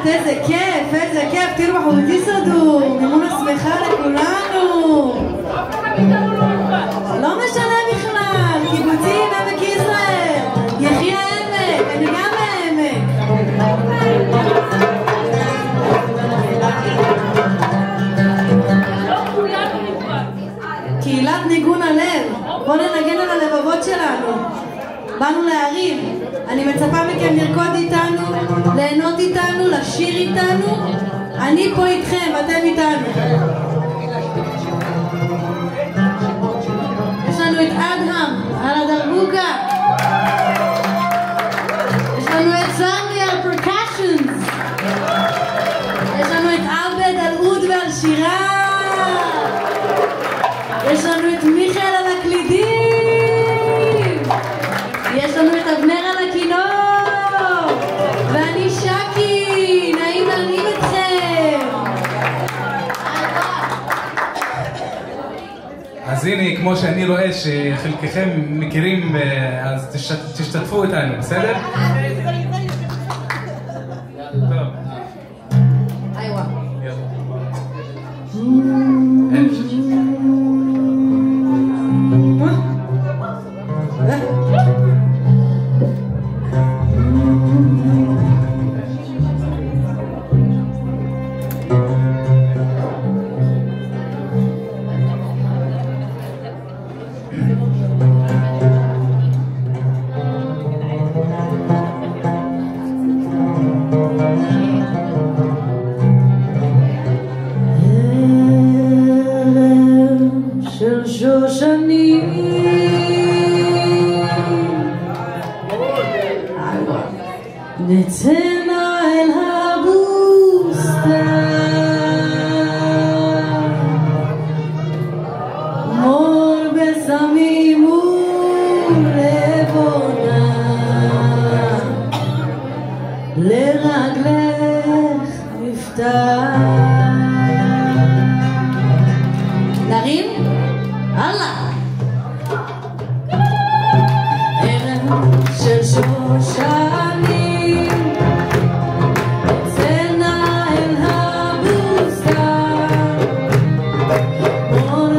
איזה כיף, תרבחו ותיסעדו, מימונה שמחה לכולנו. לא משנה בכלל, קיבוצים עמק יזרעאל, יחי העמק, אני גם העמק. קהילת ניגון הלב, בואו ננגן על הלבבות שלנו. באנו להרים, אני מצפה מכם לרקוד איתנו, ליהנות איתנו, לשיר איתנו. אני פה איתכם, אתם איתנו. יש לנו את אדהם על הדרבוקה, יש לנו את סמי על פרקשנס, יש לנו את עבד על אוד ועל שירה, יש לנו את מיכאל על הקלידים, יש לנו את אבנר על הכינור, ואני שקי, נעים להרים אתכם. אז הנה, כמו שאני רואה שחלקכם מכירים, אז תשתתפו איתנו, בסדר? טוב. איווה. נצאנה אל הבוסתן, מור בסמים ולבונה, לרגלך מפתח. נרים? הלאה. ערב של שושנים, צאנה אל הבוסתן, מור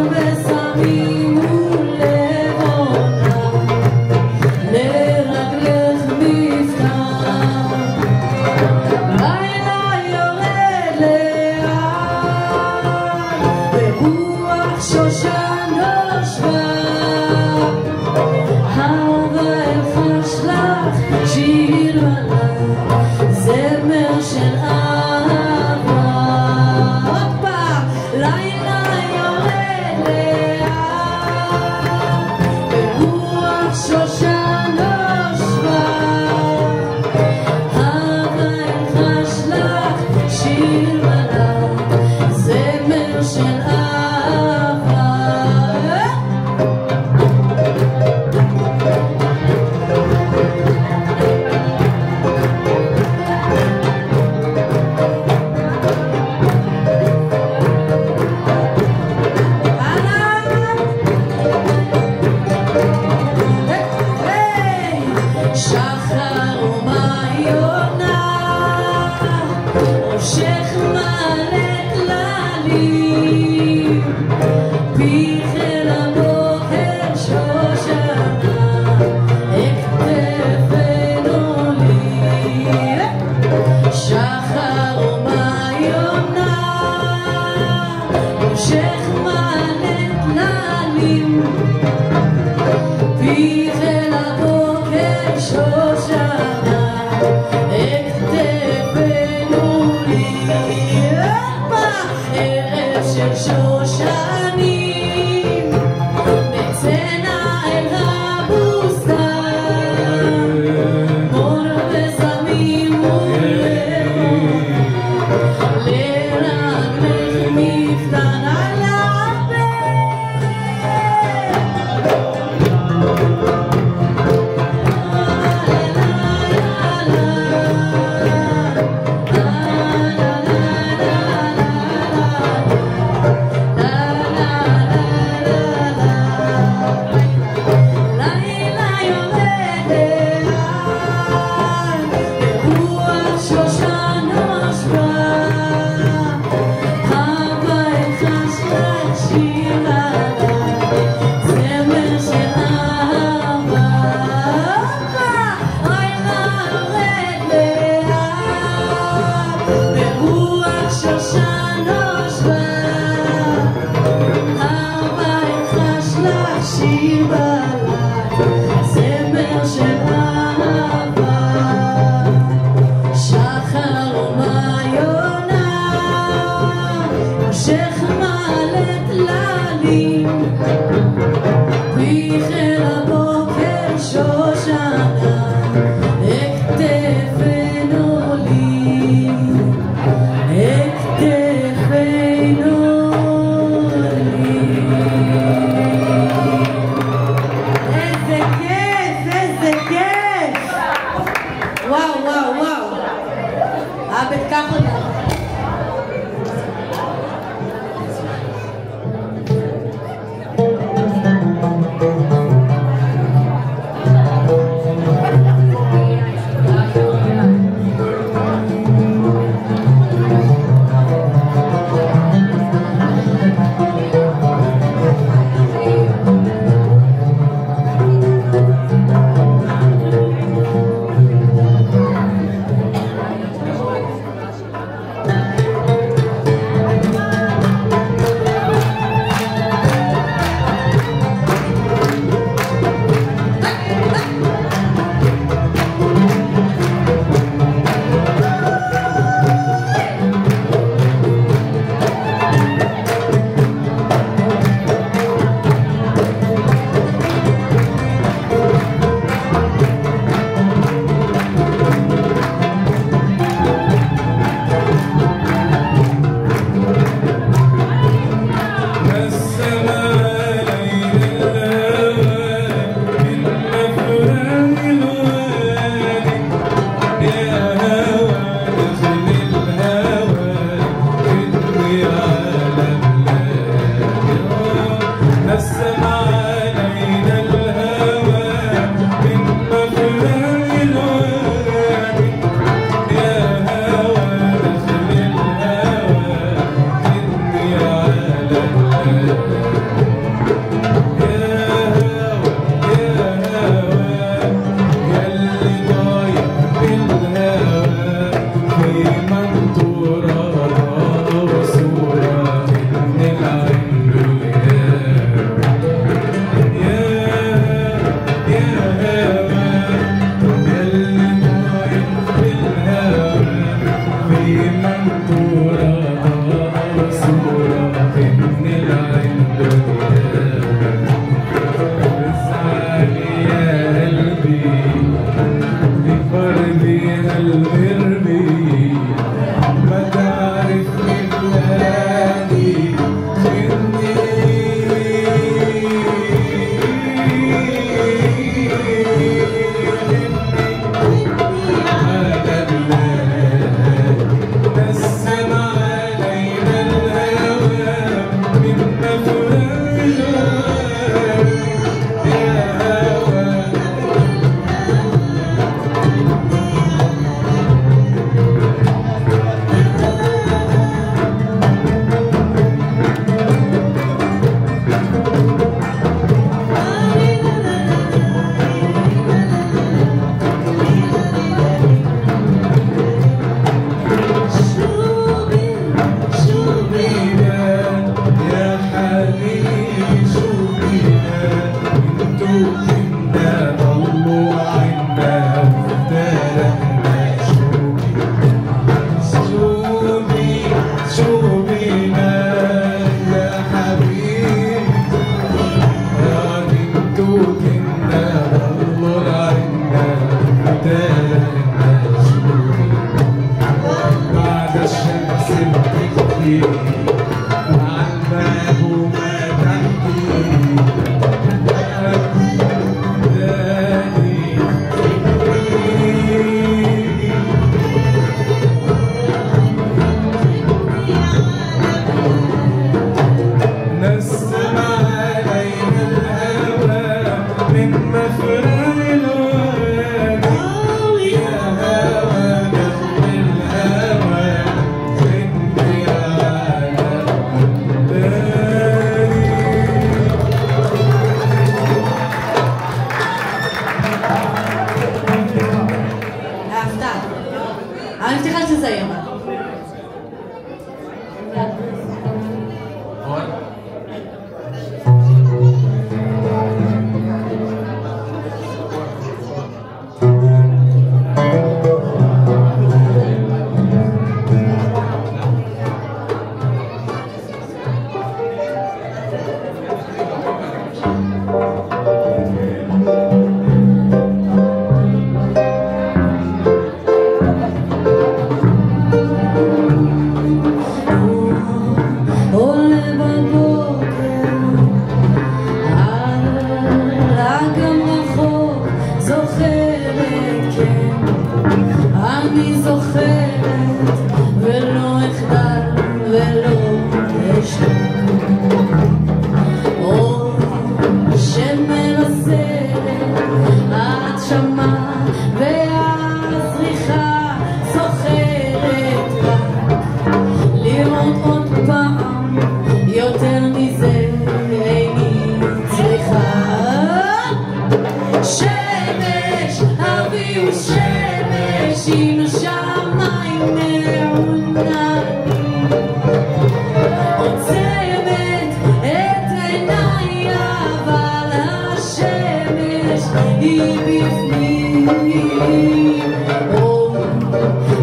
אור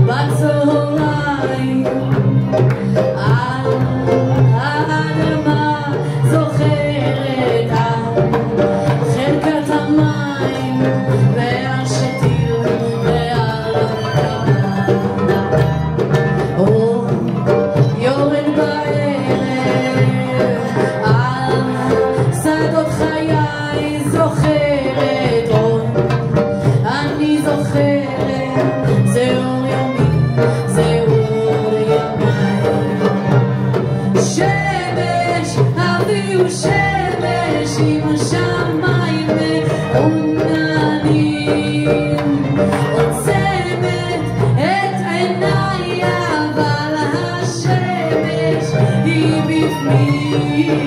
בצהריים על האדמה זוכרת על חלקת המים ועל שתיל ועל הקמה אור יורד בערב על שדות חיי זוכרת אור אני זוכרת זה אור יומי זה אור ימיי שמש אבי הוא שמש עם השמיים מעוננים עוצמת את עיניי אבל השמש היא בפנים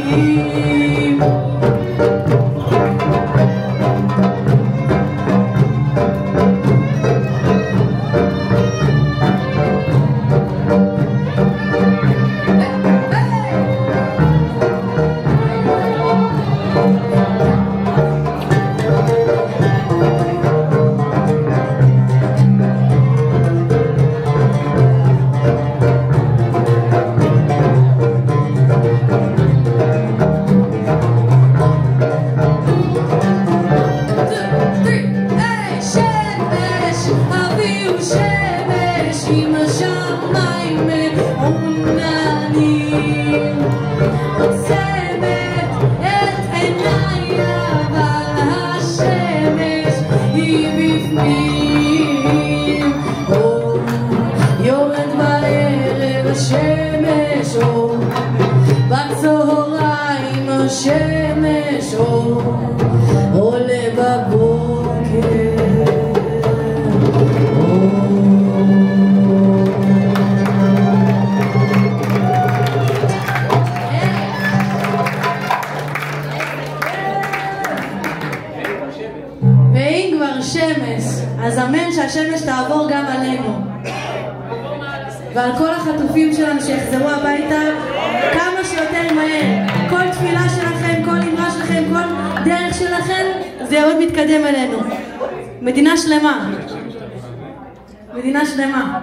עם השמיים מעוננים עוצמת את עיניי אבל השמש היא בפנים אור יורד בערב השמש אור בצהריים השמש אור עולה בבוקר ואם כבר שמש, אז אמן שהשמש תעבור גם עלינו ועל כל החטופים שלנו שיחזרו הביתה כמה שיותר מהר. כל תפילה שלכם, כל אמרה שלכם, כל דרך שלכם זה עוד מתקדם אלינו. מדינה שלמה, מדינה שלמה.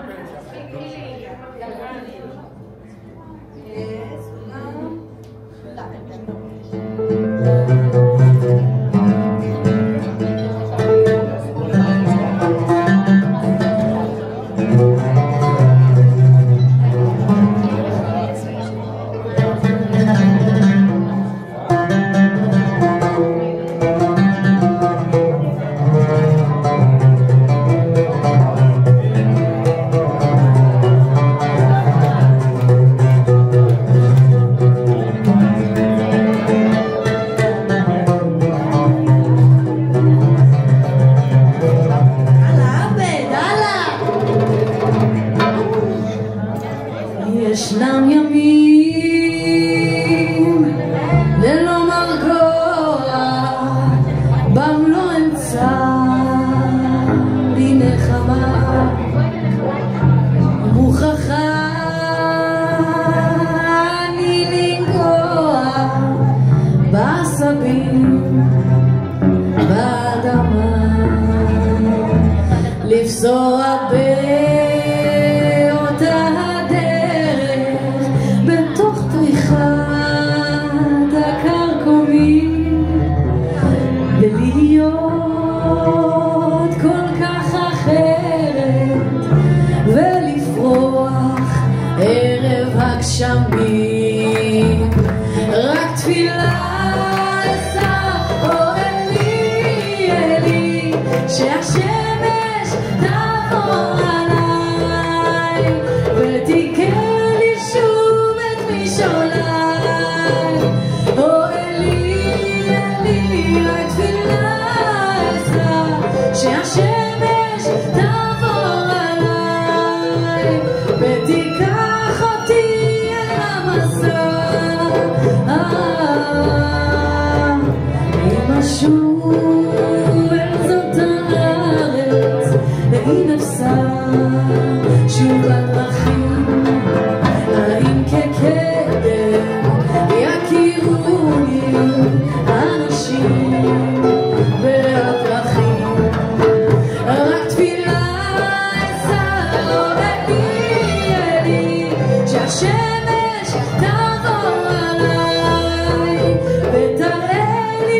ישנם ימים ללא מרגוע בם לא אמצא לי נחמה מוכרחה אני לנגוע בעשבים באדמה לפסוע באותה הדרך בתוך פריחת הכרכומים ולהיות כל כך אחרת ולפרוח ערב הגשמים רק תפילה אשא או אלי שהשמש תעבור עליי ותיקר לי שוב את משעוליי או אלי רק תפילה אשא שהשמש תעבור עליי ותיקח אותי אל המסע אם אשוב אל זאת הארץ ואם אפסע שוב הדרכים האם כקדם יכירוני אנשים והפרחים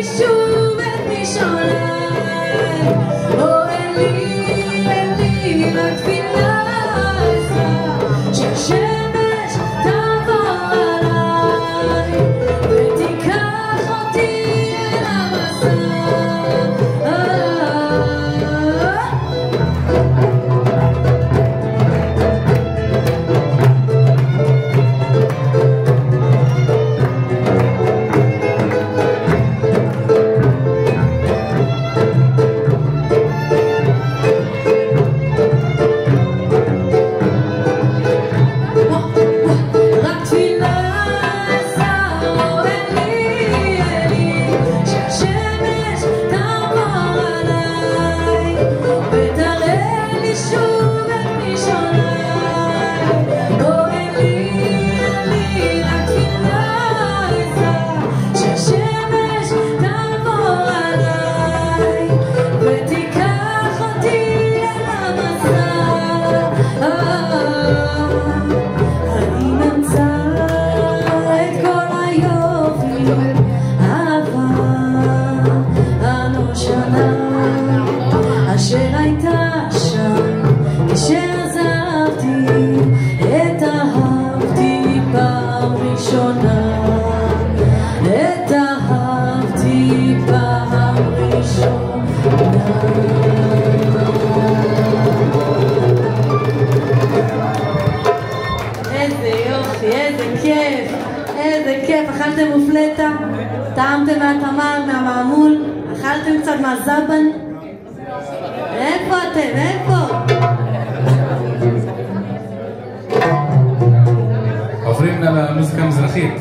לי שוב את משעוליי. או אלי, אלי, לתפילה עזרה, שהשמש תעבור עליי, ותיקח אותי אל המסע. אשר הייתה שם כשעזבתי, את אהבתי פעם ראשונה, את אהבתי פעם ראשונה. איזה יופי, איזה כיף, איזה כיף. אכלתם מופלטה? טעמתם מהתמר, מהמעמול? אכלתם קצת מהזבן? איפה אתם? איפה? עוברים למוזיקה המזרחית.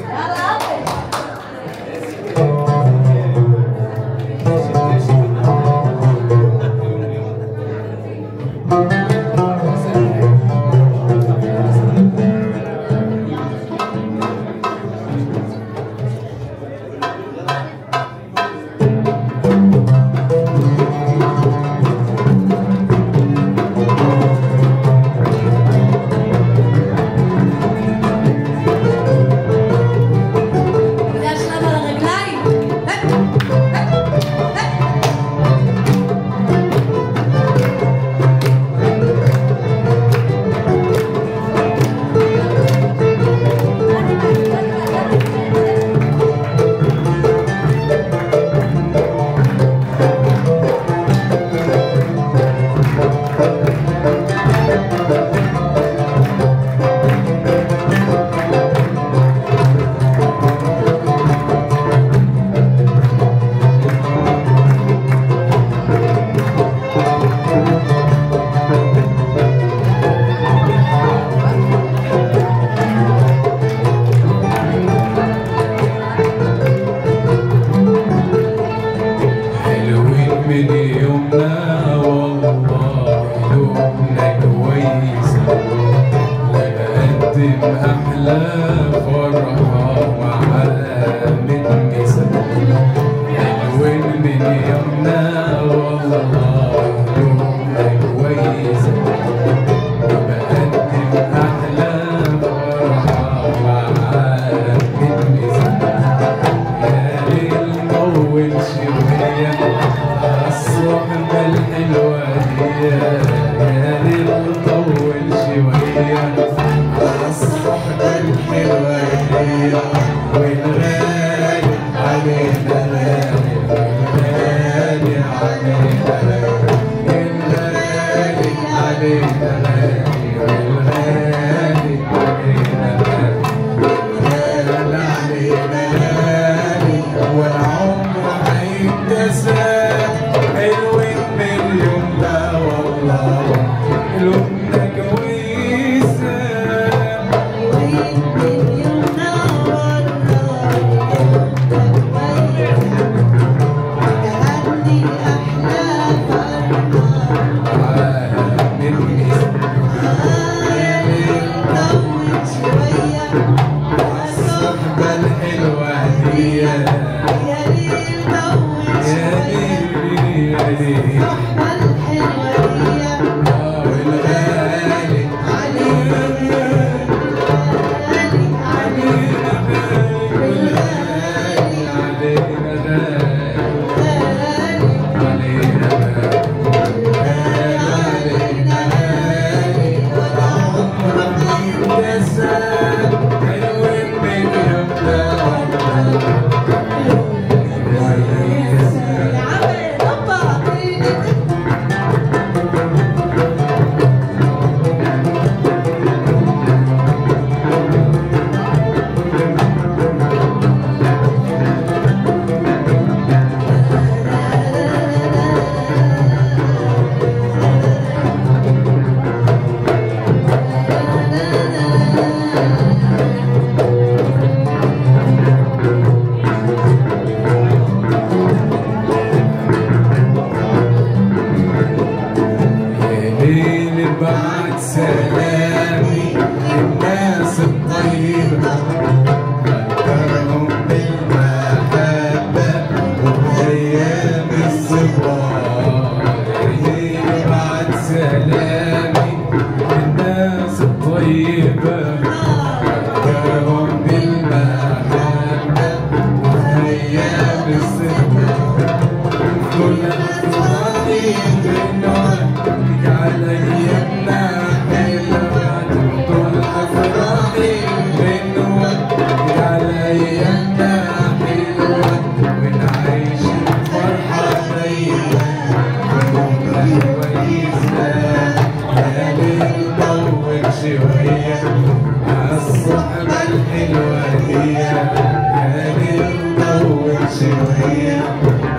الحلوية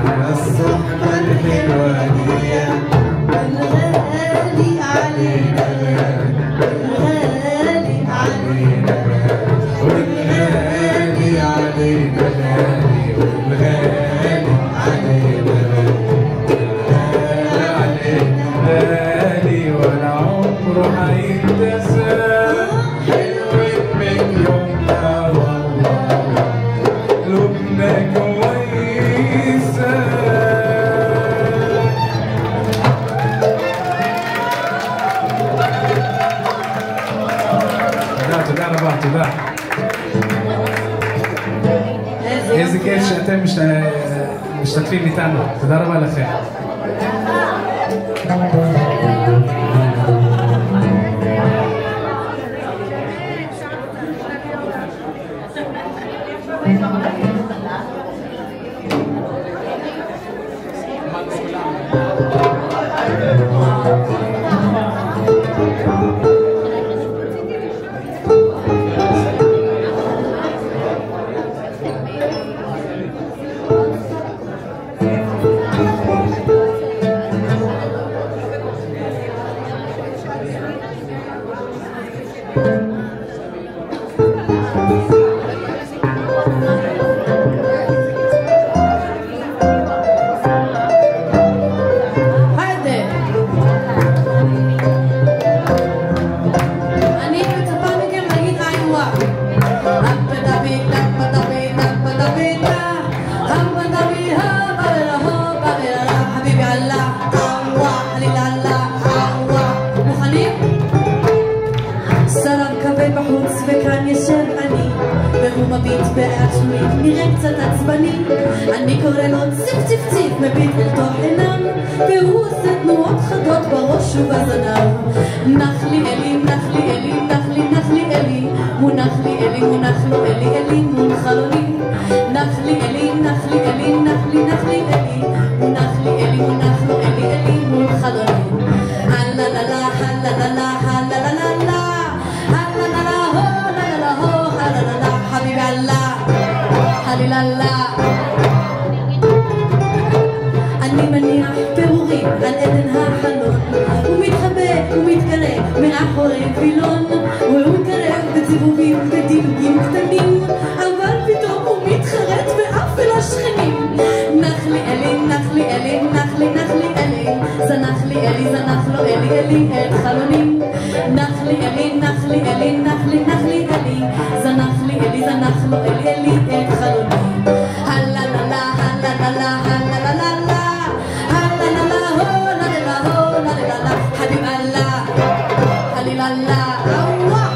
على الصحبة الحلوة دي الغالي علينا الغالي علينا والغالي علينا غالي والغالي علينا غالي ولا عمره هيتنسى حلوة من يومنا والله قلوبنا كويسة תודה רבה, תודה. איזה כיף שאתם משתתפים איתנו, תודה רבה לכם. אני קורא לו ציף ציף ציף מביט אל תוך עיניו והוא עושה תנועות חדות בראש ובזנב נח לי אלי, נח לי אלי, נח לי, נח לי אלי מונח לי אלי, מונח לו אלי, אלי מונחה לו לי נח לי אלי, נח לי אלי, נח לי, נח לי אלי מונח לי אלי, מונח לו אלי, אלי מונחה לו לי הלללה, הלללה, הלללה הלללה הו, הלללה הו, הלללה חביב אללה הלללה אני מניח פירורים על עדן החלון הוא מתחבא ומתקרב מאחורי וילון והוא מתקרב בציבובים ודילוגים קטנים אבל פתאום הוא מתחרט ואף אל השכנים נח לי אלי, נח לי אלי, נח לי, נח לי אלי זנח לי אלי, זנח לו אלי, אלי את חלונים נח לי אלי, נח לי אלי, נח לי, נח לי אלי זנח לי אלי, זנח לו אלי, אלי את חלונים הלללה, הלללה, הלללה حبيب الله حليل الله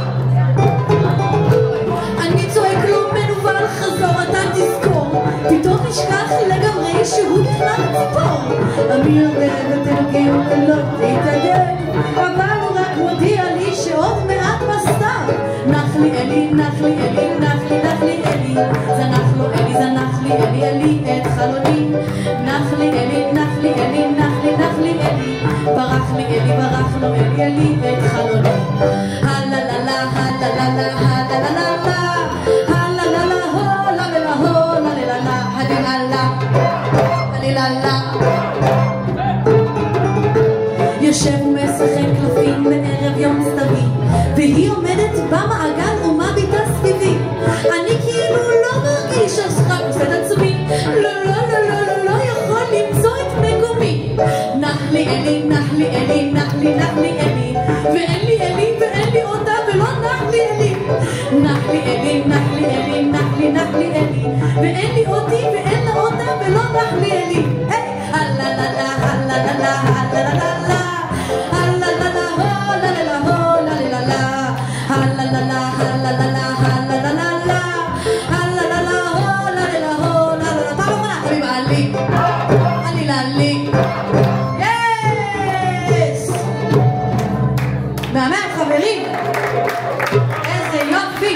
אני צועק לו מנוול חזור אתה תזכור פתאום נשכח לגמרי שהוא בכלל ציפור אני יודע ותלגים ולא תתעדן אבל הוא רק מודיע לי שעוד מעט מסתר נח לי אלי, נח לי אלי, נח לי, נח לי אלי זנח לו אלי, זנח לי אלי, אלי את חלוני נח לי אלי, נח לי אלי, נח לי, נח לי אלי ברח לי אלי, ברח לו אלי, אלי את חלוני הלללה, הלללה, הלללה הלללה הו, לללה הו, לללה חביב אללה הלללה יושב ומשחק קלפים בערב יום סתווי והיא עומדת במעגל ומביטה סביבי אני כאילו לא מרגיש השחק עושה את עצמי לא, לא, לא, לא, לא, לא יכול למצוא את מקומי נח לי אלי, נח לי אלי, נח לי, נח לי אלי ואין לי אלי ואין לי אותה ולא נח לי אלי נח לי אלי, נח לי אלי, נח לי, נח לי אלי ואין לי אותי ואין לה אותה ולא נח לי אלי הלללה, הלללה, הלללה הלללה הו, לללה הו, לללה הלללה, הלללה, הלללה הלללה הו, לללה הו, לללה פעם אחרונה חביב עלי עלי לעלי מהמם חברים איזה יופי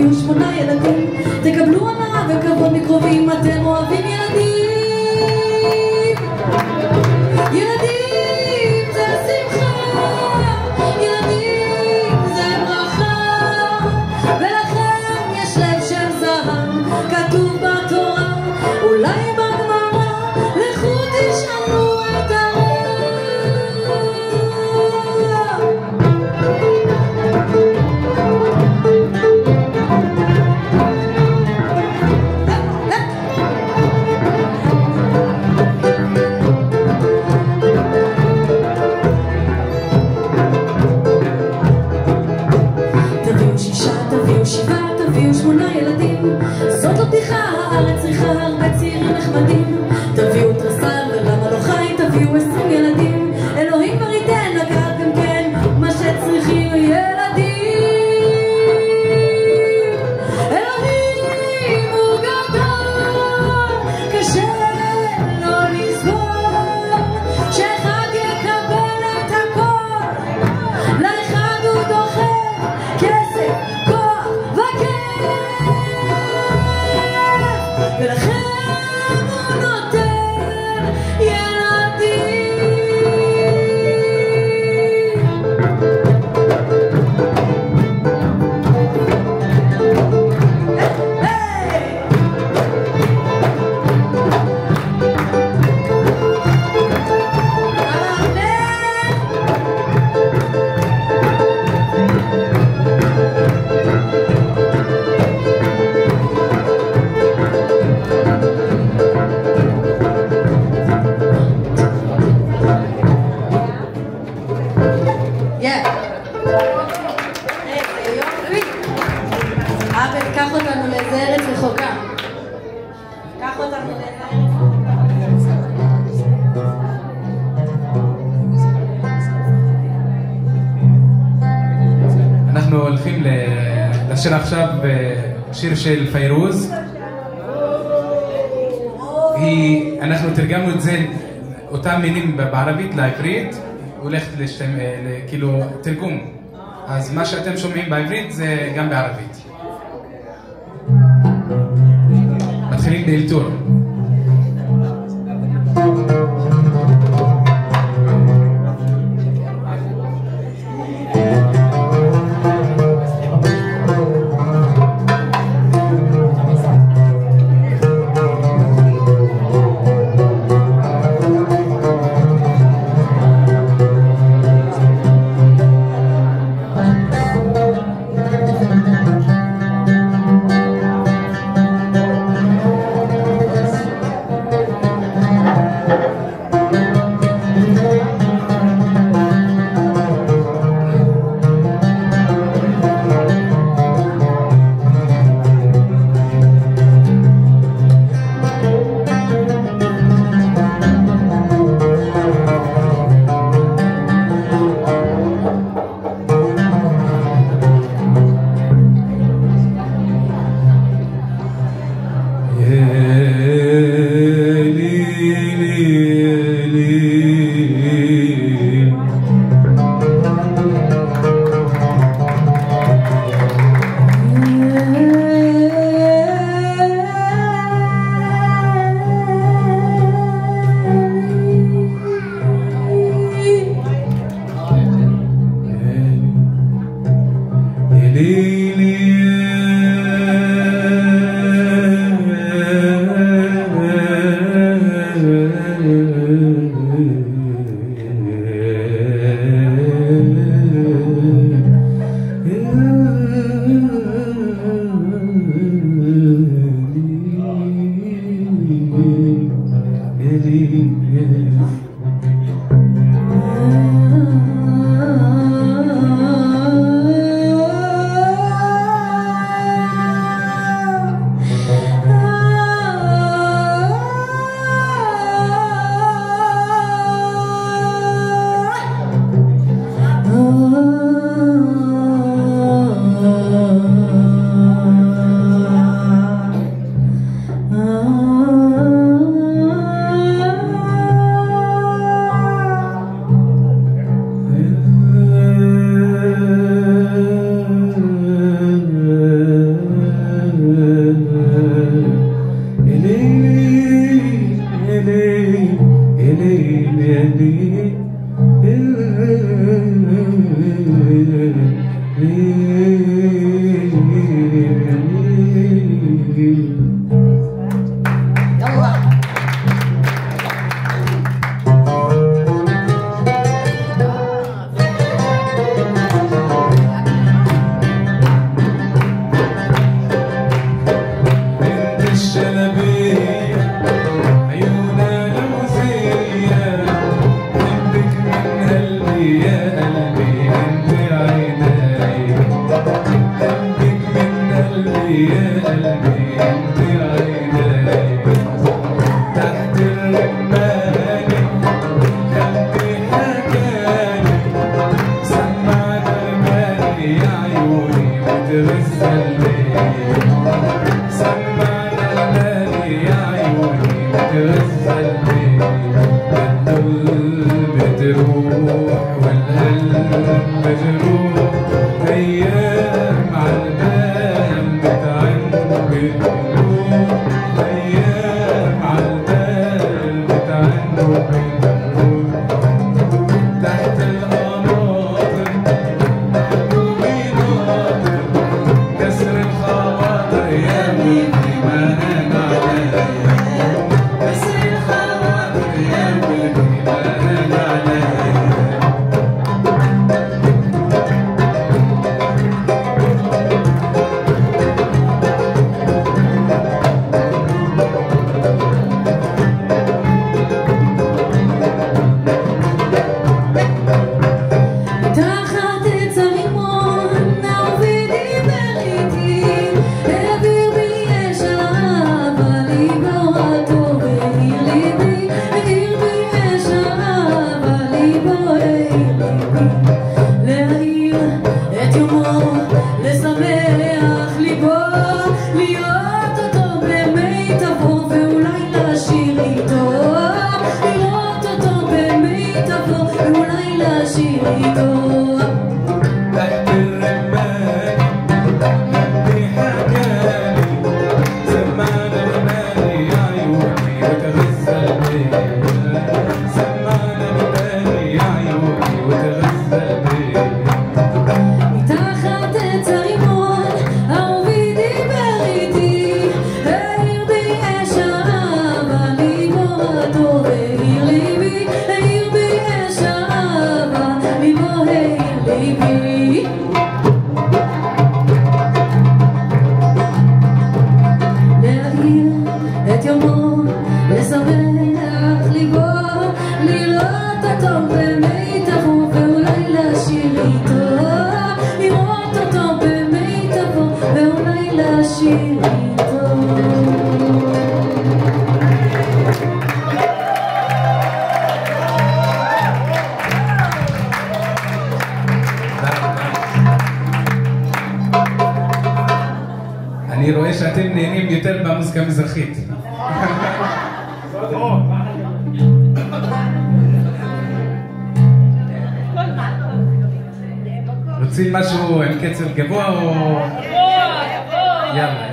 תביאו 8 ילדים, תקבלו הנאה וכבוד מקרובים, אתם אוהבים ילדים. ילדים זה שמחה, ילדים זה ברכה, ולכם יש לב של זהב, כתוב בתורה, אולי בגמרא, לכו תשאלו את הרב. תביאו 6, תביאו 7, תביאו 8 ילדים, זאת לא בדיחה, הארץ צריכה הרבה צעירים נחמדים. תביאו תרסל ולמה לא חי, תביאו 20 ילדים, אלוהים כבר ייתן לקחת גם כן מה שצריכים ילדים. אלוהים הוא גדול, קשה לא לסבור שאחד יקבל את הכל, לאחד הוא דוחף כסף, כוח וכיף, ולכן הוא נותן ילדים. עבד, קח אותנו לאיזה ארץ רחוקה. קח אותנו לאיזה ארץ רחוקה. אנחנו הולכים לשיר עכשיו שיר של פיירוז. אנחנו תרגמנו את זה, אותם מילים בערבית לעברית, הולכת כאילו תרגום. אז מה שאתם שומעים בעברית זה גם בערבית. מתחילים באלתור. مجروح أيام عالبال بتعن بالقلوب أيام عالبال بتعن بالقلوب تحت القناطر محبوبي ناطر كسر الخواطر يا ولدي ما هان عليا كسر الخواطر يا ولدي ما هان عليا אני רואה שאתם נהנים יותר במוזיקה מזרחית. רוצים משהו עם קצב גבוה או... יאללה.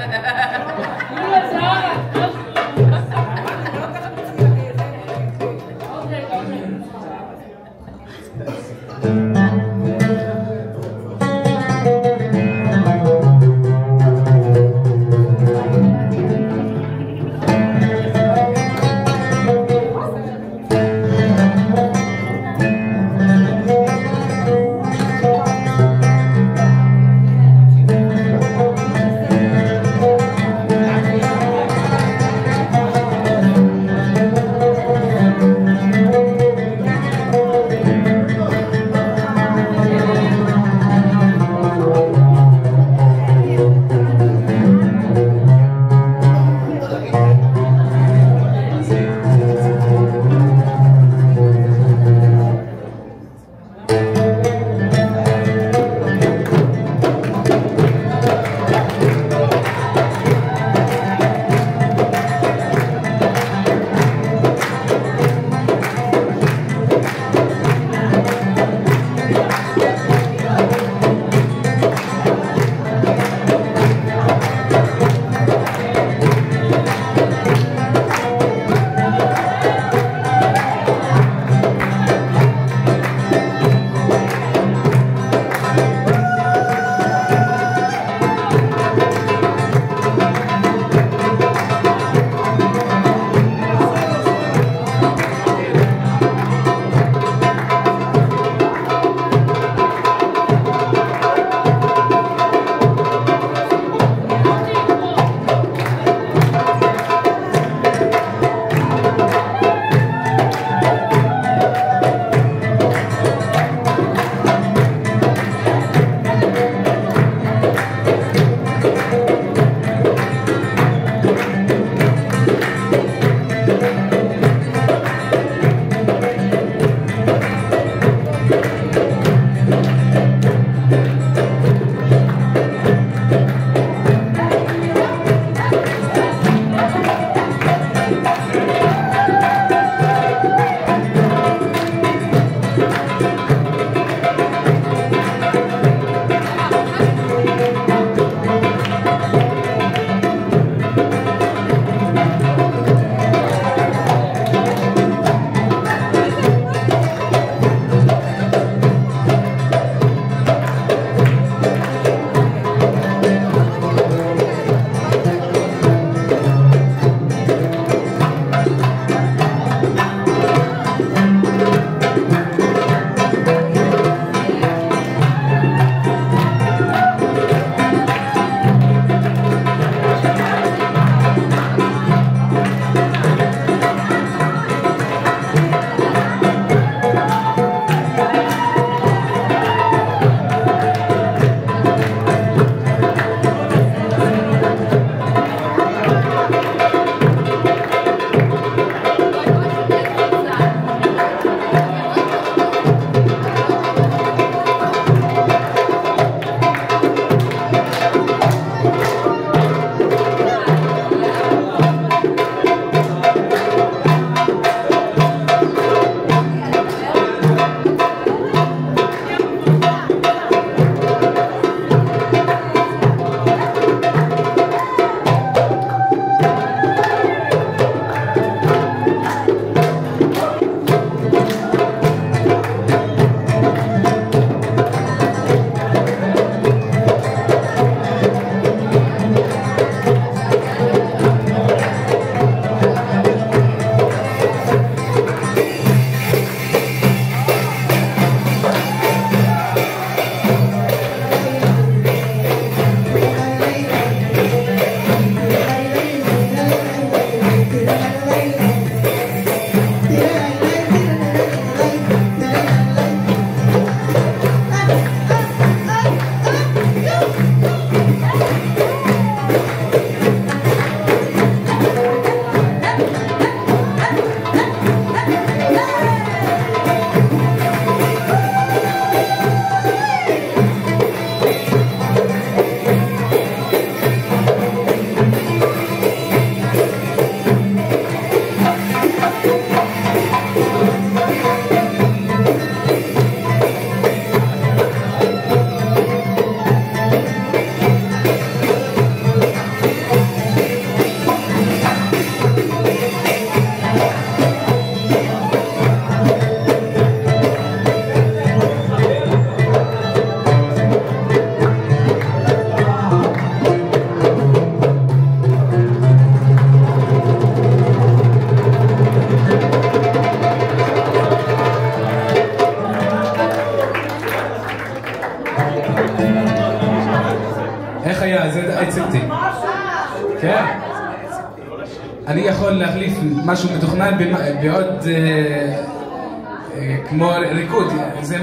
איך היה? זה הצגתי. כן. אני יכול להחליף משהו מתוכנן בעוד כמו ריקוד. זה...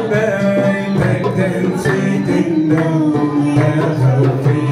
حبايبك تنسيت النوم يا خوفي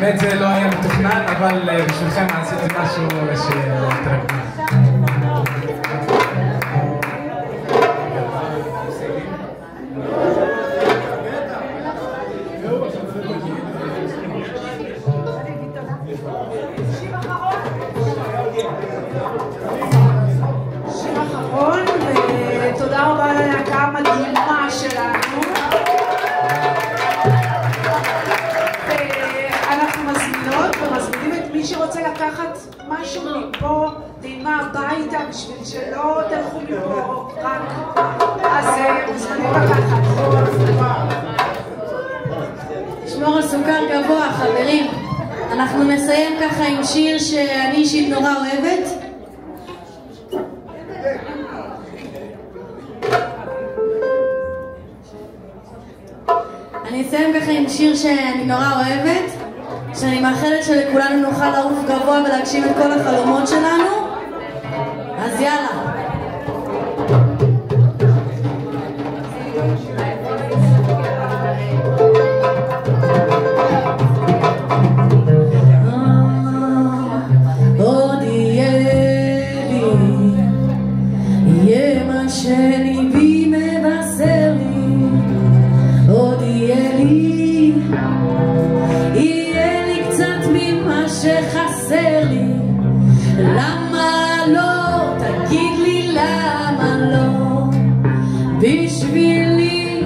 האמת זה לא היה מתוכנן, אבל בשבילכם עשיתי משהו שתרגמנו. שיר אחרון, ותודה רבה ללהקה המדהימה שלנו. אנחנו מזמינות ומזמינים את מי שרוצה לקחת משהו מפה, טעימה הביתה, בשביל שלא תלכו מפה רק. אז מוזמנים לקחת. תשמור על סוכר גבוה, חברים. אנחנו נסיים ככה עם שיר שאני אישית נורא אוהבת. אני אסיים ככה עם שיר שאני נורא אוהבת, שאני מאחלת שלכולנו נוכל לעוף גבוה ולהגשים את כל החלומות שלנו. אז יאללה. עוד יהיה לי, יהיה מה שליבי מבשר לי. עוד יהיה לי, יהיה לי קצת ממה שחסר לי. למה לא? תגיד לי למה לא? בשבילי,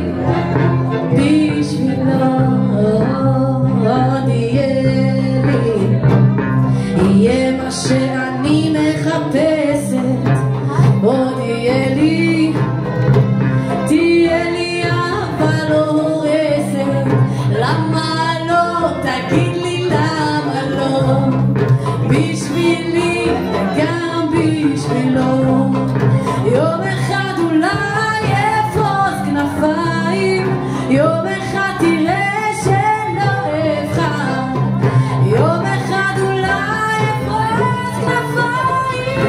בשבילו. עוד יהיה לי, יהיה מה שאני מחפשת. עוד יהיה לי, תהיה לי אהבה לא הורסת. למה לא? תגיד לי למה לא? בשבילי וגם בשבילו. יום אחד אולי אפרוס כנפיים, יום אחד תראה שלא אבחר. יום אחד אולי אפרוס כנפיים,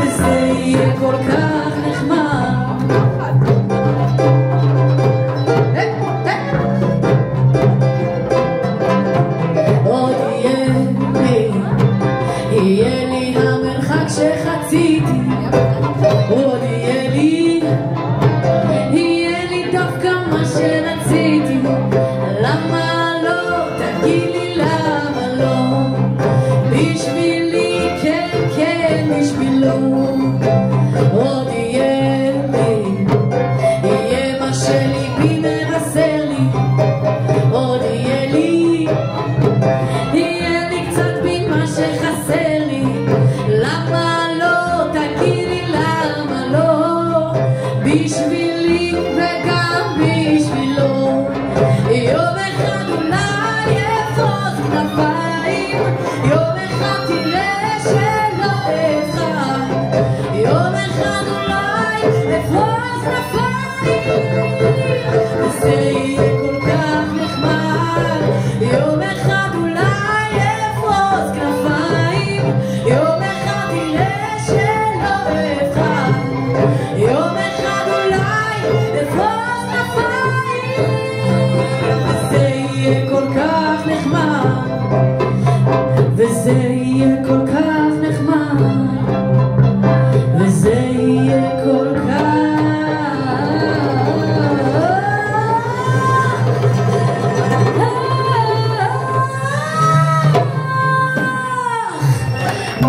וזה יהיה כל כך נחמד. עוד יהיה לי המרחק שחציתי. עוד יהיה לי דווקא מה שרציתי. למה לא? תגיד לי למה לא? בשבילי כן כן בשבילו. עוד יהיה מה שליבי מבשר לי. עוד יהיה לי קצת ממה שחסר לי. למה לא? תגיד לי למה לא? בשבילי וגם בשבילו. יום אחד אולי אפרוס כנפיים, יום אחד תראה שלא אבחר. יום אחד אולי אפרוס כנפיים, וזה יהיה כל כך נחמד. יום אחד אולי אפרוס כנפיים, יום אחד תראה שלא אבחר. יום אחד אולי אפרוס כנפיים, וזה יהיה כל כך נחמד. וזה יהיה כל כך נחמד. וזה יהיה כל כך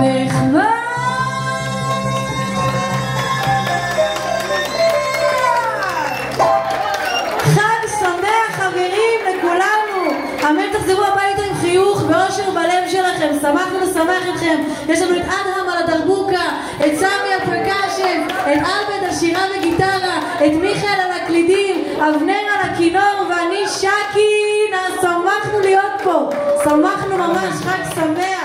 נחמד. חג שמח חברים לכולנו. אמן תחזרו הביתה עם חיוך ואושר בלב שלכם. שמחנו לשמח אתכם. יש לנו את אדהם על הדרבוקה, את סמי הפרקשן, את אלבד על שירה וגיטרה, את מיכאל על הקלידים, אבנר על הכינור ואני שקינה. שמחנו להיות פה, שמחנו ממש. חג שמח.